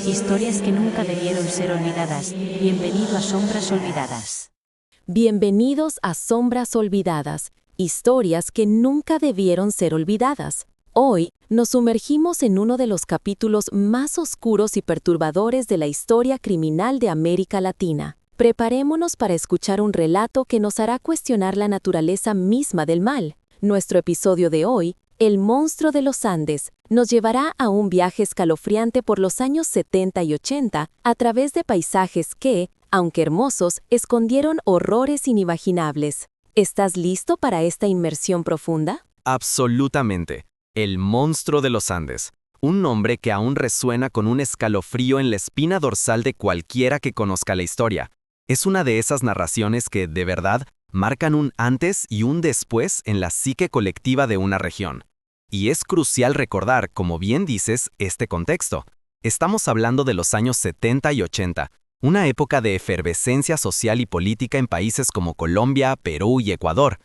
Historias que nunca debieron ser olvidadas. Bienvenido a Sombras Olvidadas. Bienvenidos a Sombras Olvidadas, historias que nunca debieron ser olvidadas. Hoy nos sumergimos en uno de los capítulos más oscuros y perturbadores de la historia criminal de América Latina. Preparémonos para escuchar un relato que nos hará cuestionar la naturaleza misma del mal. Nuestro episodio de hoy, El monstruo de los Andes, nos llevará a un viaje escalofriante por los años 70 y 80 a través de paisajes que, aunque hermosos, escondieron horrores inimaginables. ¿Estás listo para esta inmersión profunda? Absolutamente. El monstruo de los Andes. Un nombre que aún resuena con un escalofrío en la espina dorsal de cualquiera que conozca la historia. Es una de esas narraciones que, de verdad, marcan un antes y un después en la psique colectiva de una región. Y es crucial recordar, como bien dices, este contexto. Estamos hablando de los años 70 y 80, una época de efervescencia social y política en países como Colombia, Perú y Ecuador.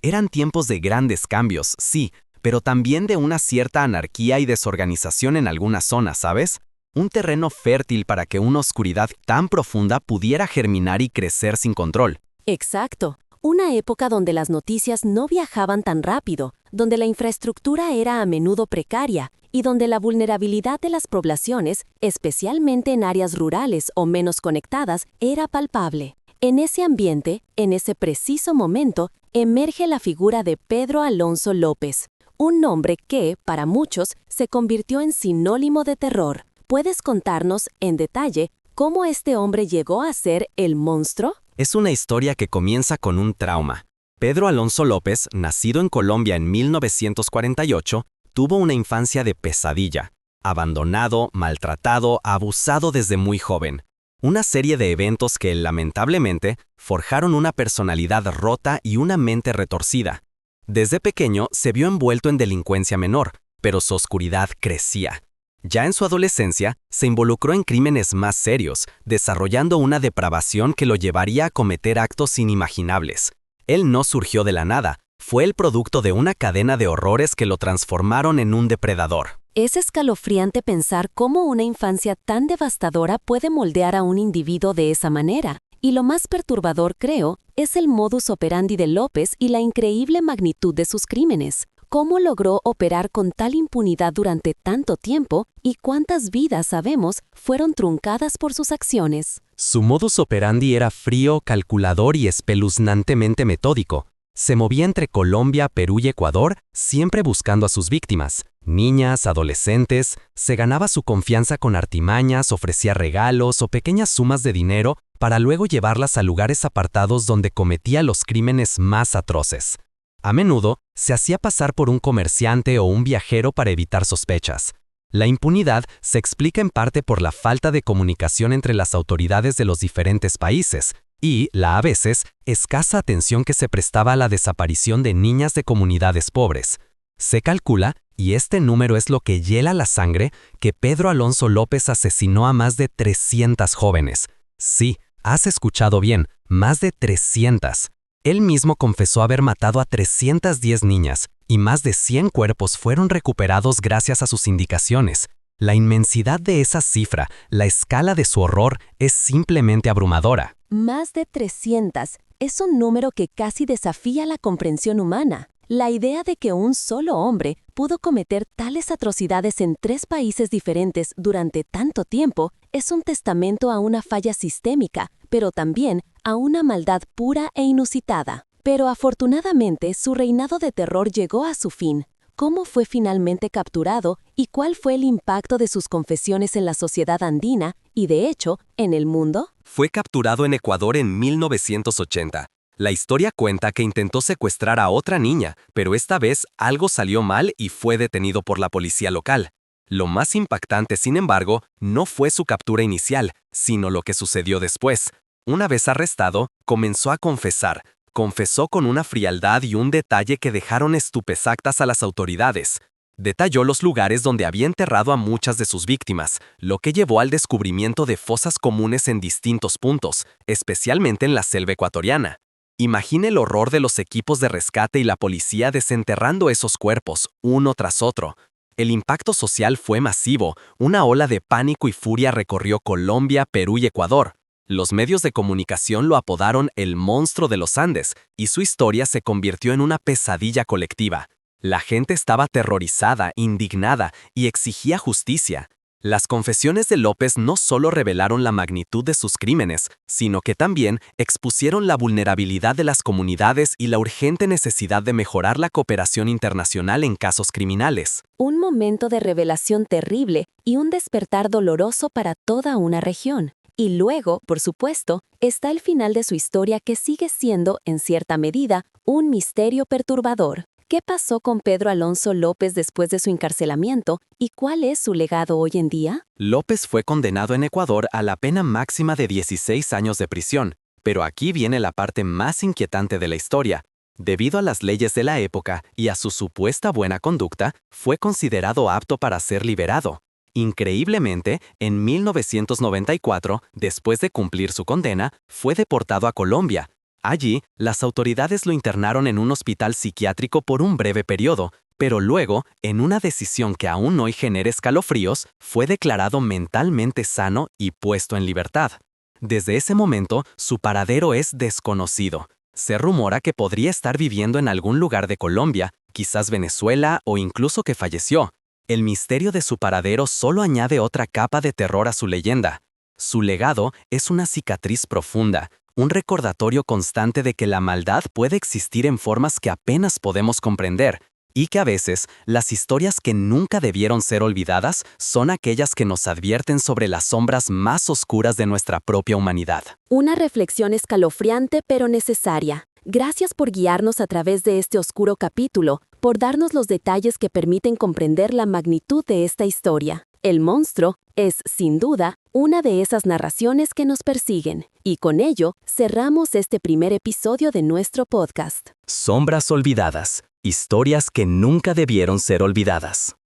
Eran tiempos de grandes cambios, sí, pero también de una cierta anarquía y desorganización en algunas zonas, ¿sabes? Un terreno fértil para que una oscuridad tan profunda pudiera germinar y crecer sin control. Exacto. Una época donde las noticias no viajaban tan rápido, donde la infraestructura era a menudo precaria y donde la vulnerabilidad de las poblaciones, especialmente en áreas rurales o menos conectadas, era palpable. En ese ambiente, en ese preciso momento, emerge la figura de Pedro Alonso López, un nombre que, para muchos, se convirtió en sinónimo de terror. ¿Puedes contarnos, en detalle, cómo este hombre llegó a ser el monstruo? Es una historia que comienza con un trauma. Pedro Alonso López, nacido en Colombia en 1948, tuvo una infancia de pesadilla. Abandonado, maltratado, abusado desde muy joven. Una serie de eventos que, lamentablemente, forjaron una personalidad rota y una mente retorcida. Desde pequeño se vio envuelto en delincuencia menor, pero su oscuridad crecía. Ya en su adolescencia, se involucró en crímenes más serios, desarrollando una depravación que lo llevaría a cometer actos inimaginables. Él no surgió de la nada, fue el producto de una cadena de horrores que lo transformaron en un depredador. Es escalofriante pensar cómo una infancia tan devastadora puede moldear a un individuo de esa manera. Y lo más perturbador, creo, es el modus operandi de López y la increíble magnitud de sus crímenes. ¿Cómo logró operar con tal impunidad durante tanto tiempo y cuántas vidas, sabemos, fueron truncadas por sus acciones? Su modus operandi era frío, calculador y espeluznantemente metódico. Se movía entre Colombia, Perú y Ecuador, siempre buscando a sus víctimas. Niñas, adolescentes, se ganaba su confianza con artimañas, ofrecía regalos o pequeñas sumas de dinero para luego llevarlas a lugares apartados donde cometía los crímenes más atroces. A menudo, se hacía pasar por un comerciante o un viajero para evitar sospechas. La impunidad se explica en parte por la falta de comunicación entre las autoridades de los diferentes países y, a veces, escasa atención que se prestaba a la desaparición de niñas de comunidades pobres. Se calcula, y este número es lo que hiela la sangre, que Pedro Alonso López asesinó a más de 300 jóvenes. Sí, has escuchado bien, más de 300. Él mismo confesó haber matado a 310 niñas, y más de 100 cuerpos fueron recuperados gracias a sus indicaciones. La inmensidad de esa cifra, la escala de su horror, es simplemente abrumadora. Más de 300 es un número que casi desafía la comprensión humana. La idea de que un solo hombre pudo cometer tales atrocidades en 3 países diferentes durante tanto tiempo es un testamento a una falla sistémica, pero también a una maldad pura e inusitada. Pero afortunadamente su reinado de terror llegó a su fin. ¿Cómo fue finalmente capturado y cuál fue el impacto de sus confesiones en la sociedad andina y, de hecho, en el mundo? Fue capturado en Ecuador en 1980. La historia cuenta que intentó secuestrar a otra niña, pero esta vez algo salió mal y fue detenido por la policía local. Lo más impactante, sin embargo, no fue su captura inicial, sino lo que sucedió después. Una vez arrestado, comenzó a confesar. Confesó con una frialdad y un detalle que dejaron estupefactas a las autoridades. Detalló los lugares donde había enterrado a muchas de sus víctimas, lo que llevó al descubrimiento de fosas comunes en distintos puntos, especialmente en la selva ecuatoriana. Imagine el horror de los equipos de rescate y la policía desenterrando esos cuerpos, uno tras otro. El impacto social fue masivo, una ola de pánico y furia recorrió Colombia, Perú y Ecuador. Los medios de comunicación lo apodaron el monstruo de los Andes, y su historia se convirtió en una pesadilla colectiva. La gente estaba aterrorizada, indignada y exigía justicia. Las confesiones de López no solo revelaron la magnitud de sus crímenes, sino que también expusieron la vulnerabilidad de las comunidades y la urgente necesidad de mejorar la cooperación internacional en casos criminales. Un momento de revelación terrible y un despertar doloroso para toda una región. Y luego, por supuesto, está el final de su historia que sigue siendo, en cierta medida, un misterio perturbador. ¿Qué pasó con Pedro Alonso López después de su encarcelamiento y cuál es su legado hoy en día? López fue condenado en Ecuador a la pena máxima de 16 años de prisión, pero aquí viene la parte más inquietante de la historia. Debido a las leyes de la época y a su supuesta buena conducta, fue considerado apto para ser liberado. Increíblemente, en 1994, después de cumplir su condena, fue deportado a Colombia. Allí, las autoridades lo internaron en un hospital psiquiátrico por un breve periodo, pero luego, en una decisión que aún hoy genera escalofríos, fue declarado mentalmente sano y puesto en libertad. Desde ese momento, su paradero es desconocido. Se rumora que podría estar viviendo en algún lugar de Colombia, quizás Venezuela o incluso que falleció. El misterio de su paradero solo añade otra capa de terror a su leyenda. Su legado es una cicatriz profunda, un recordatorio constante de que la maldad puede existir en formas que apenas podemos comprender, y que a veces las historias que nunca debieron ser olvidadas son aquellas que nos advierten sobre las sombras más oscuras de nuestra propia humanidad. Una reflexión escalofriante pero necesaria. Gracias por guiarnos a través de este oscuro capítulo, por darnos los detalles que permiten comprender la magnitud de esta historia. El monstruo es, sin duda, una de esas narraciones que nos persiguen, y con ello cerramos este primer episodio de nuestro podcast. Sombras olvidadas, historias que nunca debieron ser olvidadas.